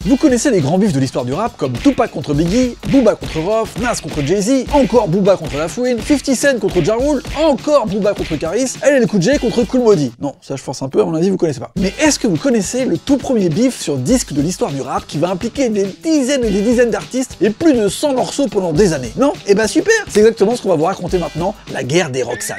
Vous connaissez les grands bifs de l'histoire du rap comme Tupac contre Biggie, Booba contre Rof, Nas contre Jay-Z, encore Booba contre La Fouine, 50 Cent contre Ja Rule, encore Booba contre Caris, LL Cool J contre Kool Moe Dee. Non, ça je force un peu, à mon avis vous connaissez pas. Mais est-ce que vous connaissez le tout premier bif sur disque de l'histoire du rap qui va impliquer des dizaines et des dizaines d'artistes et plus de 100 morceaux pendant des années? Non? Eh ben super! C'est exactement ce qu'on va vous raconter maintenant, la guerre des Roxane.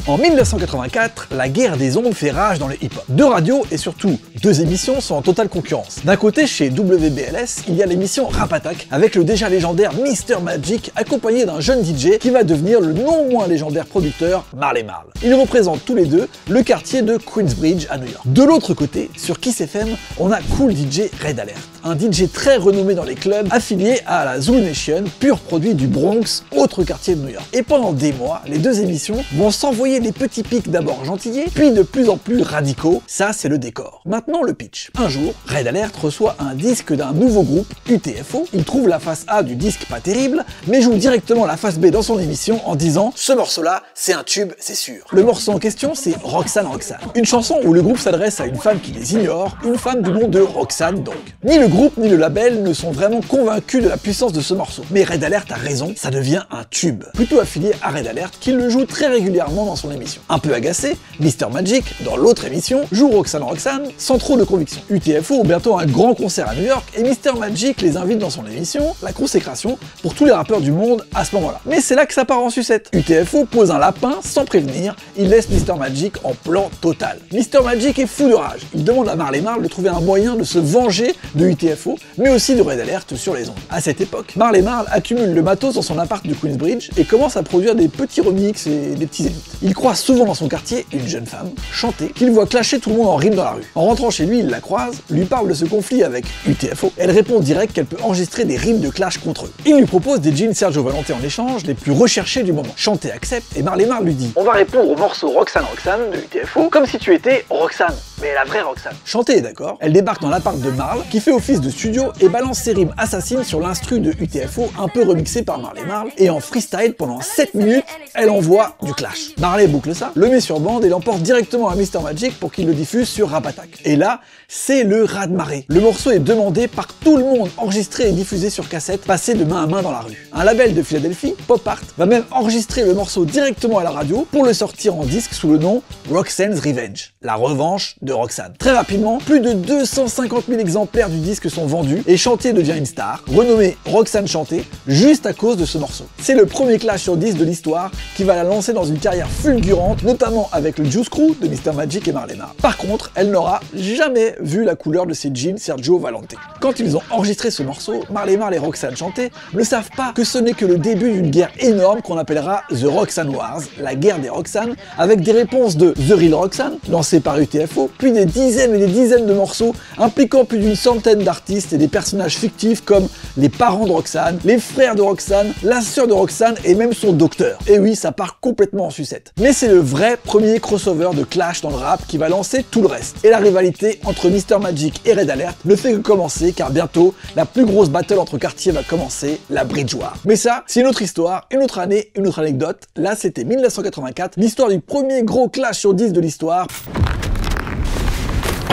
En 1984, la guerre des ondes fait rage dans le hip-hop. Deux radios et surtout deux émissions sont en totale concurrence. D'un côté, chez WBLS, il y a l'émission Rap Attack avec le déjà légendaire Mr Magic accompagné d'un jeune DJ qui va devenir le non moins légendaire producteur Marley Marl. Ils représentent tous les deux le quartier de Queensbridge à New York. De l'autre côté, sur Kiss FM, on a Cool DJ Red Alert, un DJ très renommé dans les clubs affilié à la Zulu Nation, pur produit du Bronx, autre quartier de New York. Et pendant des mois, les deux émissions vont s'envoyer des petits pics d'abord gentillés, puis de plus en plus radicaux. Ça, c'est le décor. Maintenant, le pitch. Un jour, Red Alert reçoit un disque d'un nouveau groupe, UTFO. Il trouve la face A du disque pas terrible, mais joue directement la face B dans son émission en disant « Ce morceau-là, c'est un tube, c'est sûr ». Le morceau en question, c'est Roxane Roxane. Une chanson où le groupe s'adresse à une femme qui les ignore, une femme du nom de Roxane donc. Ni le groupe ni le label ne sont vraiment convaincus de la puissance de ce morceau. Mais Red Alert a raison, ça devient un tube. Plutôt affilié à Red Alert, qui le joue très régulièrement dans son émission. Un peu agacé, Mr Magic, dans l'autre émission, joue Roxane Roxane sans trop de conviction. UTFO ont bientôt un grand concert à New York et Mr Magic les invite dans son émission, la consécration, pour tous les rappeurs du monde à ce moment-là. Mais c'est là que ça part en sucette. UTFO pose un lapin sans prévenir, il laisse Mr Magic en plan total. Mr Magic est fou de rage, il demande à Marley Marl de trouver un moyen de se venger de UTFO, mais aussi de Red Alert sur les ondes. À cette époque, Marley Marl accumule le matos dans son appart de Queensbridge et commence à produire des petits remixes et des petits edits. Il croit souvent dans son quartier une jeune femme, chanter, qu'il voit clasher tout le monde en rime dans la rue. En rentrant chez lui, il la croise, lui parle de ce conflit avec UTFO, elle répond direct qu'elle peut enregistrer des rimes de clash contre eux. Il lui propose des jeans Sergio Valente en échange, les plus recherchés du moment. Chanter accepte et Marley Marl lui dit « On va répondre au morceau Roxane Roxane de UTFO comme si tu étais Roxane, mais la vraie Roxane. » Chanter est d'accord, elle débarque dans l'appart de Marl, qui fait office de studio et balance ses rimes assassines sur l'instru de UTFO un peu remixé par Marley Marl, et en freestyle pendant 7 minutes, elle envoie du clash. Marley boucle ça, le met sur bande et l'emporte directement à Mr Magic pour qu'il le diffuse sur Rap Attack. Et là, c'est le raz-de-marée. Le morceau est demandé par tout le monde, enregistré et diffusé sur cassette, passé de main à main dans la rue. Un label de Philadelphie, Pop Art, va même enregistrer le morceau directement à la radio pour le sortir en disque sous le nom Roxane's Revenge, la revanche de Roxane. Très rapidement, plus de 250 000 exemplaires du disque sont vendus et Chanté devient une star, renommée Roxane Chanté, juste à cause de ce morceau. C'est le premier clash sur disque de l'histoire qui va la lancer dans une carrière fulgurante, notamment avec le Juice Crew de Mr Magic et Marley Marl. Par contre, elle n'aura jamais vu la couleur de ses jeans Sergio Valente. Quand ils ont enregistré ce morceau, Marley Marl et Roxane Chanté ne savent pas que ce n'est que le début d'une guerre énorme qu'on appellera The Roxane Wars, la guerre des Roxane, avec des réponses de The Real Roxane, lancée par UTFO, puis des dizaines et des dizaines de morceaux impliquant plus d'une centaine d'artistes et des personnages fictifs comme les parents de Roxane, les frères de Roxane, la sœur de Roxane et même son docteur. Et oui, ça part complètement en sucette. Mais c'est le vrai premier crossover de clash dans le rap qui va lancer tout le reste. Et la rivalité entre Mr Magic et Red Alert ne fait que commencer car bientôt, la plus grosse battle entre quartiers va commencer, la Bridge War. Mais ça, c'est une autre histoire, une autre année, une autre anecdote. Là, c'était 1984, l'histoire du premier gros clash sur disque de l'histoire.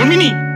Mini